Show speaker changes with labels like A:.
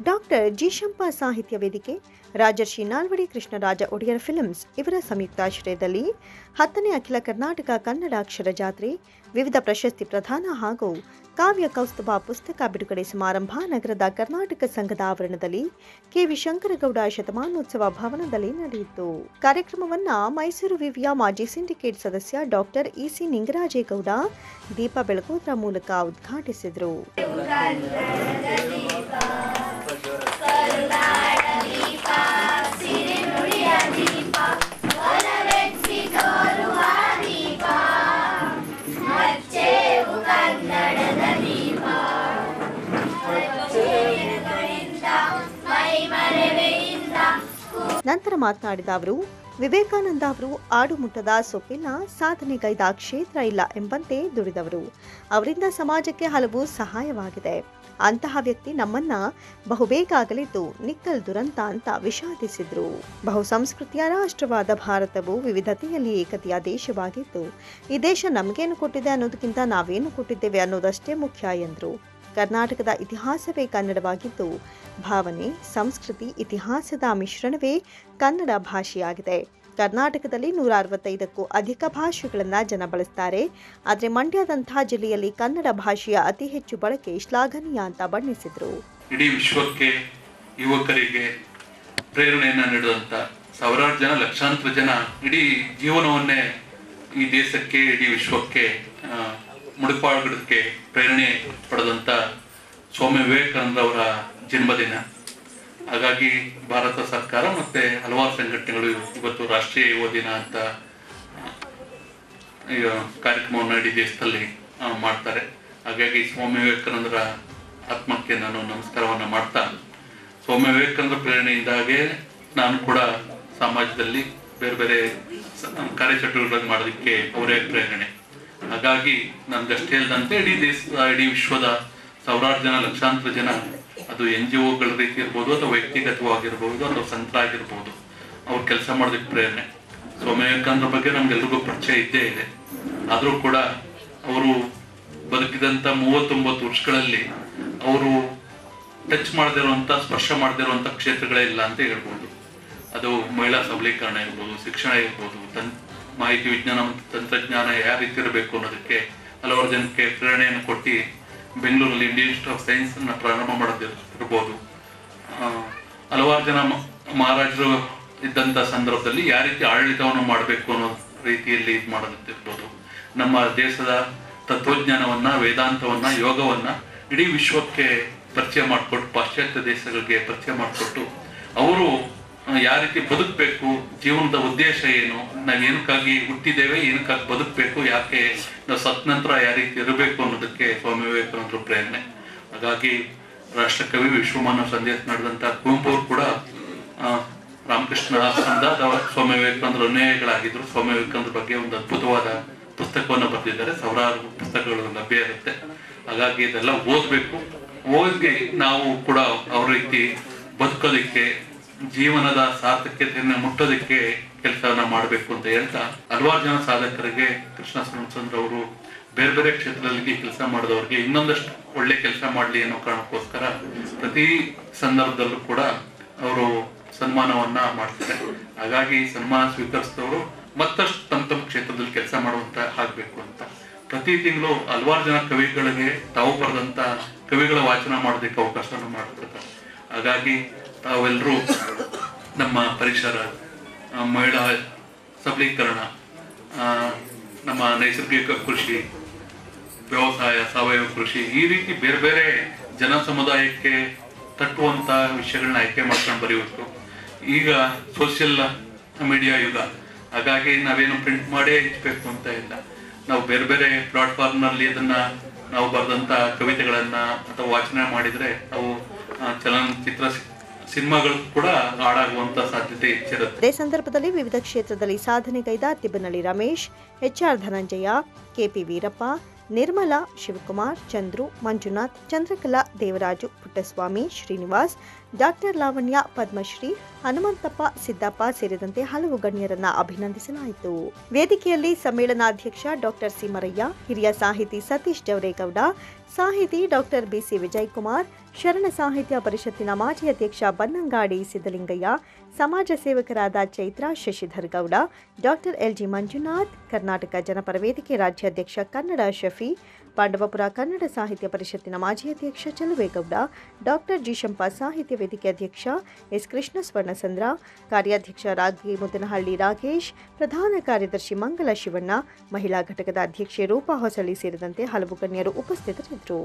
A: Doctor G Shampa ಸಾಹಿತ್ಯ ವೇದಿಕೆ, Rajarshi Nalvadi Krishnaraja Wadiyar films ಇವರ ಸಂಯುಕ್ತಾಶ್ರಯದಲ್ಲಿ 10ನೇ ಅಖಿಲ ಕರ್ನಾಟಕ ಕನ್ನಡಾಕ್ಷರ ಜಾತ್ರೆ, ವಿವಿಧ ಪ್ರಶಸ್ತಿ ಪ್ರದಾನ ಹಾಗೂ ಕಾವ್ಯ ಕೌಸ್ತುಭ ಪುಸ್ತಕ ಬಿಡುಗಡೆ ಸಮಾರಂಭ ನಗರದ ಕರ್ನಾಟಕ ಸಂಘದ ಆವರಣದಲ್ಲಿ ಕೆವಿ ಶಂಕರಗೌಡ ಶತಮಾನೋತ್ಸವ ಭವನದಲ್ಲಿ ನಡೆಯಿತು. ಕಾರ್ಯಕ್ರಮವನ್ನು ಮೈಸೂರು ವಿವಿಯ ಮಾಜಿ ಸಿಂಡಿಕೇಟ್ ಸದಸ್ಯ ಡಾಕ್ಟರ್ ಇಸಿ ನಿಂಗರಾಜೇಗೌಡ ದೀಪ ಬೆಳಗೋದ್ರ ಮೂಲಕ ಉದ್ಘಾಟಿಸಿದರು. ನಂತರ ಮಾತನಾಡಿದ ಅವರು, ವಿವೇಕಾನಂದ ಅವರು ಆಡುಮುಟ್ಟದ ಸೊಪ್ಪಿಲ್ಲ, ಸಾಧನೆಗೈದ ಕ್ಷೇತ್ರ ಇಲ್ಲ ಎಂಬಂತೆ ದುಡಿದವರು. ಅವರಿಂದ ಸಮಾಜಕ್ಕೆ ಹಲವು ಸಹಾಯವಾಗಿದೆ. ಅಂತಹ ವ್ಯಕ್ತಿ ನಮ್ಮನ್ನ ಬಹುಬೇಗ ಅಗಲಿದ್ದು ನಿಕ್ಕಲ್ ದುರಂತ ಅಂತ ವಿಷಾದಿಸಿದ್ರು. ಬಹುಸಂಸ್ಕೃತಿಯ ರಾಷ್ಟ್ರವಾದ ಭಾರತವು ವಿವಿಧತೆಯಲ್ಲಿ ಏಕತೆಯ ದೇಶವಾಗಿದ್ದು, ಈ ದೇಶ ನಮಗೇನು ಕೊಟ್ಟಿದೆ ಅನ್ನೋದಕ್ಕಿಂತ ನಾವೇನು ಕೊಟ್ಟಿದ್ದೇವೆ ಅನ್ನೋದಷ್ಟೇ ಮುಖ್ಯ ಎಂದರು. ಕರ್ನಾಟಕದ ಇತಿಹಾಸವೇ ಕನ್ನಡವಾಗಿದ್ದು, ಭಾವನೆ, ಸಂಸ್ಕೃತಿ, ಇತಿಹಾಸದ ಮಿಶ್ರಣವೇ ಕನ್ನಡ ಭಾಷೆಯಾಗಿದೆ. ಕರ್ನಾಟಕದಲ್ಲಿ 165ಕ್ಕೂ ಅಧಿಕ ಭಾಷೆಗಳನ್ನು ಜನ ಬಳಸ್ತಾರೆ. ಆದರೆ ಮಂಡ್ಯದಂತಹ ಜಿಲ್ಲೆಯಲ್ಲಿ ಕನ್ನಡ ಭಾಷೆಯ ಅತಿ ಹೆಚ್ಚು ಬಳಕೆ ಶ್ಲಾಘನೀಯ ಅಂತ ಬಣ್ಣಿಸಿದರು.
B: ಇಡೀ ವಿಶ್ವಕ್ಕೆ ಯುವಕರಿಗೆ ಪ್ರೇರಣೆಯನ್ನು ನೀಡುವಂತ ಸಾವಿರಾರು ಜನ, ಲಕ್ಷಾಂತರ ಜನ ಇಡೀ ಜೀವನವನ್ನೇ ಈ ದೇಶಕ್ಕೆ, ಇಡೀ ವಿಶ್ವಕ್ಕೆ ಮುಡಿಪಾಗಿಡೋದಕ್ಕೆ ಪ್ರೇರಣೆ ಪಡೆದಂತ ಸ್ವಾಮಿ ವಿವೇಕಾನಂದ ಅವರ ಜನ್ಮದಿನ. ಹಾಗಾಗಿ ಭಾರತ ಸರ್ಕಾರ ಮತ್ತೆ ಹಲವಾರು ಸಂಘಟನೆಗಳು ಇವತ್ತು ರಾಷ್ಟ್ರೀಯ ಯುವ ದಿನ ಅಂತ ಕಾರ್ಯಕ್ರಮವನ್ನು ಇಡೀ ದೇಶದಲ್ಲಿ ಮಾಡ್ತಾರೆ. ಹಾಗಾಗಿ ಸ್ವಾಮಿ ವಿವೇಕಾನಂದರ ಆತ್ಮಕ್ಕೆ ನಾನು ನಮಸ್ಕಾರವನ್ನು ಮಾಡ್ತಾ, ಸ್ವಾಮಿ ವಿವೇಕಾನಂದರ ಪ್ರೇರಣೆಯಿಂದಾಗೆ ನಾನು ಕೂಡ ಸಮಾಜದಲ್ಲಿ ಬೇರೆ ಬೇರೆ ಕಾರ್ಯಚಟುವಟಿಕೆ ಮಾಡೋದಕ್ಕೆ ಅವರೇ ಪ್ರೇರಣೆ. ಹಾಗಾಗಿ ನನ್ಗಷ್ಟೇ ಇಲ್ಲದಂತೆ ಇಡೀ ದೇಶದ, ಇಡೀ ವಿಶ್ವದ ಸಾವಿರಾರು ಜನ, ಲಕ್ಷಾಂತರ ಜನ, ಅದು NGOಗಳ ರೀತಿ ಇರ್ಬೋದು ಅಥವಾ ವ್ಯಕ್ತಿಗತವಾಗಿರ್ಬೋದು ಅಥವಾ ಸಂತರಾಗಿರ್ಬೋದು, ಅವ್ರು ಕೆಲಸ ಮಾಡೋದಕ್ಕೆ ಪ್ರೇರಣೆ. ಸ್ವಾಮಿ ವಿವೇಕಾನಂದರ ಬಗ್ಗೆ ನಮ್ಗೆಲ್ರಿಗೂ ಪರಿಚಯ ಇದ್ದೇ ಇದೆ. ಆದರೂ ಕೂಡ ಅವರು ಬದುಕಿದಂಥ 39 ವರ್ಷಗಳಲ್ಲಿ ಅವರು ಟಚ್ ಮಾಡದಿರುವಂಥ, ಸ್ಪರ್ಶ ಮಾಡದಿರುವಂಥ ಕ್ಷೇತ್ರಗಳೇ ಇಲ್ಲ ಅಂತ ಹೇಳ್ಬೋದು. ಅದು ಮಹಿಳಾ ಸಬಲೀಕರಣ ಇರ್ಬೋದು, ಶಿಕ್ಷಣ ಇರ್ಬೋದು, ಮಾಹಿತಿ ವಿಜ್ಞಾನ ಮತ್ತು ತಂತ್ರಜ್ಞಾನ ಯಾವ ರೀತಿ ಇರಬೇಕು ಅನ್ನೋದಕ್ಕೆ ಹಲವಾರು ಜನಕ್ಕೆ ಪ್ರೇರಣೆಯನ್ನು ಕೊಟ್ಟು ಬೆಂಗಳೂರಲ್ಲಿ ಇಂಡಿಯನ್ ಇನ್ಸ್ಟಿಟ್ಯೂಟ್ ಆಫ್ ಸೈನ್ಸ್ ಅನ್ನ ಪ್ರಾರಂಭ ಮಾಡೋದಿರ್ಬೋದು. ಹಲವಾರು ಜನ ಮಹಾರಾಜರು ಇದ್ದಂಥ ಸಂದರ್ಭದಲ್ಲಿ ಯಾವ ರೀತಿ ಆಡಳಿತವನ್ನು ಮಾಡಬೇಕು ಅನ್ನೋ ರೀತಿಯಲ್ಲಿ ಇದು ಮಾಡೋದಿರ್ಬೋದು. ನಮ್ಮ ದೇಶದ ತತ್ವಜ್ಞಾನವನ್ನ, ವೇದಾಂತವನ್ನ, ಯೋಗವನ್ನ ಇಡೀ ವಿಶ್ವಕ್ಕೆ ಪರಿಚಯ ಮಾಡಿಕೊಟ್ಟು, ಪಾಶ್ಚಾತ್ಯ ದೇಶಗಳಿಗೆ ಪರಿಚಯ ಮಾಡಿಕೊಟ್ಟು ಅವರು ಯಾವ ರೀತಿ ಬದುಕಬೇಕು, ಜೀವನದ ಉದ್ದೇಶ ಏನು, ನಾವು ಏನಕ್ಕಾಗಿ ಹುಟ್ಟಿದ್ದೇವೆ, ಏನಕ್ಕಾಗಿ ಬದುಕಬೇಕು, ಯಾಕೆ ನಾವು ಸತ್ ನಂತರ ಯಾವ ರೀತಿ ಇರಬೇಕು ಅನ್ನೋದಕ್ಕೆ ಸ್ವಾಮಿ ವಿವೇಕಾನಂದರು ಪ್ರೇರಣೆ. ಹಾಗಾಗಿ ರಾಷ್ಟ್ರಕವಿ, ವಿಶ್ವಮಾನವ ಸಂದೇಶ ನಡೆದಂತ ಕುವೆಂಪು ಅವರು ಕೂಡ ರಾಮಕೃಷ್ಣ ಆಶ್ರಮದ ಸ್ವಾಮಿ ವಿವೇಕಾನಂದರ ಅನುಯಾಯಿಗಳಾಗಿದ್ರು. ಸ್ವಾಮಿ ವಿವೇಕಾನಂದರ ಬಗ್ಗೆ ಒಂದು ಅದ್ಭುತವಾದ ಪುಸ್ತಕವನ್ನು ಬರೆದಿದ್ದಾರೆ. ಸಾವಿರಾರು ಪುಸ್ತಕಗಳು ಲಭ್ಯ ಇರುತ್ತೆ. ಹಾಗಾಗಿ ಇದೆಲ್ಲ ಓದಬೇಕು. ಓದಿ ನಾವು ಕೂಡ ಅವ್ರ ರೀತಿ ಬದುಕೋದಕ್ಕೆ, ಜೀವನದ ಸಾರ್ಥಕ್ಯತೆಯನ್ನು ಮುಟ್ಟೋದಕ್ಕೆ ಕೆಲಸವನ್ನ ಮಾಡಬೇಕು ಅಂತ ಹೇಳ್ತಾ, ಹಲವಾರು ಜನ ಸಾಧಕರಿಗೆ ಕೃಷ್ಣ ಸೋಮಚಂದ್ರ ಅವರು ಬೇರೆ ಬೇರೆ ಕ್ಷೇತ್ರದಲ್ಲಿ ಕೆಲಸ ಮಾಡಿದವರಿಗೆ ಇನ್ನೊಂದಷ್ಟು ಒಳ್ಳೆ ಕೆಲಸ ಮಾಡಲಿ ಅನ್ನೋ ಕಾರಣಕ್ಕೋಸ್ಕರ ಪ್ರತಿ ಸಂದರ್ಭದಲ್ಲೂ ಕೂಡ ಅವರು ಸನ್ಮಾನವನ್ನ ಮಾಡ್ತಾರೆ. ಹಾಗಾಗಿ ಸನ್ಮಾನ ಸ್ವೀಕರಿಸಿದವರು ಮತ್ತಷ್ಟು ತಮ್ಮ ಕ್ಷೇತ್ರದಲ್ಲಿ ಕೆಲಸ ಮಾಡುವಂತ ಆಗ್ಬೇಕು ಅಂತ ಪ್ರತಿ ತಿಂಗಳು ಹಲವಾರು ಜನ ಕವಿಗಳಿಗೆ ತಾವು ಬರೆದಂತ ಕವಿಗಳ ವಾಚನ ಮಾಡೋದಕ್ಕೆ ಅವಕಾಶವನ್ನು ಮಾಡ್ತಿರ್ತಾರೆ. ಹಾಗಾಗಿ ತಾವೆಲ್ಲರೂ ನಮ್ಮ ಪರಿಸರ, ಮಹಿಳಾ ಸಬಲೀಕರಣ, ನಮ್ಮ ನೈಸರ್ಗಿಕ ಕೃಷಿ, ವ್ಯವಸಾಯ, ಸಾವಯವ ಕೃಷಿ, ಈ ರೀತಿ ಬೇರೆ ಬೇರೆ ಜನ ಸಮುದಾಯಕ್ಕೆ ತಟ್ಟುವಂತ ವಿಷಯಗಳನ್ನ ಆಯ್ಕೆ ಮಾಡ್ಕೊಂಡು ಬರೆಯುವುದು. ಈಗ ಸೋಷಿಯಲ್ ಮೀಡಿಯಾ ಯುಗ. ಹಾಗಾಗಿ ನಾವೇನು ಪ್ರಿಂಟ್ ಮಾಡೇ ಇಟ್ಬೇಕು ಅಂತ ಇಲ್ಲ. ನಾವು ಬೇರೆ ಬೇರೆ ಪ್ಲಾಟ್ಫಾರ್ಮ್ನಲ್ಲಿ ಅದನ್ನ ನಾವು ಬರೆದಂತ ಕವಿತೆಗಳನ್ನ ಅಥವಾ ವಾಚನ ಮಾಡಿದ್ರೆ ಅವು ಚಲನಚಿತ್ರ, ಸಿನಿಮಾಗಳು ಕೂಡ ಹಾಡಾಗುವಂತ ಸಾಧ್ಯತೆ ಹೆಚ್ಚಿರುತ್ತೆ.
A: ಇದೇ ಸಂದರ್ಭದಲ್ಲಿ ವಿವಿಧ ಕ್ಷೇತ್ರದಲ್ಲಿ ಸಾಧನೆಗೈದ Tibbanahalli Ramesh, HR Dhananjaya, KP Veerappa, Nirmala, Shivakumar, Chandru, Manjunath, Chandrakala, Devaraju, Puttaswamy, Srinivas, doctor Lavanya, Padmashri, Hanumanthappa, Siddappa ಸೇರಿದಂತೆ ಹಲವು ಗಣ್ಯರನ್ನ ಅಭಿನಂದಿಸಲಾಯಿತು. ವೇದಿಕೆಯಲ್ಲಿ ಸಮ್ಮೇಳನಾಧ್ಯಕ್ಷ ಡಾಕ್ಟರ್ ಸಿಮರಯ್ಯ, ಹಿರಿಯ ಸಾಹಿತಿ ಸತೀಶ್ ಜವರೇಗೌಡ, ಸಾಹಿತಿ ಡಾಕ್ಟರ್ BC ವಿಜಯಕುಮಾರ್, ಶರಣ ಸಾಹಿತ್ಯ ಪರಿಷತ್ತಿನ ಮಾಜಿ ಅಧ್ಯಕ್ಷ ಬನ್ನಂಗಾಡಿ ಸಿದ್ದಲಿಂಗಯ್ಯ, ಸಮಾಜ ಸೇವಕರಾದ ಚೈತ್ರ ಶಶಿಧರ್ ಗೌಡ, ಡಾಕ್ಟರ್ ಎಲ್ಜಿ ಮಂಜುನಾಥ್, ಕರ್ನಾಟಕ ಜನಪರ ವೇದಿಕೆ ರಾಜ್ಯಾಧ್ಯಕ್ಷ ಕನ್ನಡ ಶಫಿ, ಪಾಂಡವಪುರ ಕನ್ನಡ ಸಾಹಿತ್ಯ ಪರಿಷತ್ತಿನ ಮಾಜಿ ಅಧ್ಯಕ್ಷ ಚಲುವೇಗೌಡ, ಡಾಕ್ಟರ್ ಜಿ ಶಂಪಾ ಸಾಹಿತ್ಯ ವೇದಿಕೆ ಅಧ್ಯಕ್ಷ ಎಸ್ ಕೃಷ್ಣ ಸ್ವರ್ಣಚಂದ್ರ, ಕಾರ್ಯಾಧ್ಯಕ್ಷ ಮುದ್ದನಹಳ್ಳಿ ರಾಗೇಶ್, ಪ್ರಧಾನ ಕಾರ್ಯದರ್ಶಿ ಮಂಗಲ ಶಿವಣ್ಣ, ಮಹಿಳಾ ಘಟಕದ ಅಧ್ಯಕ್ಷೆ ರೂಪಾ ಹೊಸಳ್ಳಿ ಸೇರಿದಂತೆ ಹಲವು ಗಣ್ಯರು ಉಪಸ್ಥಿತರಿದ್ದರು.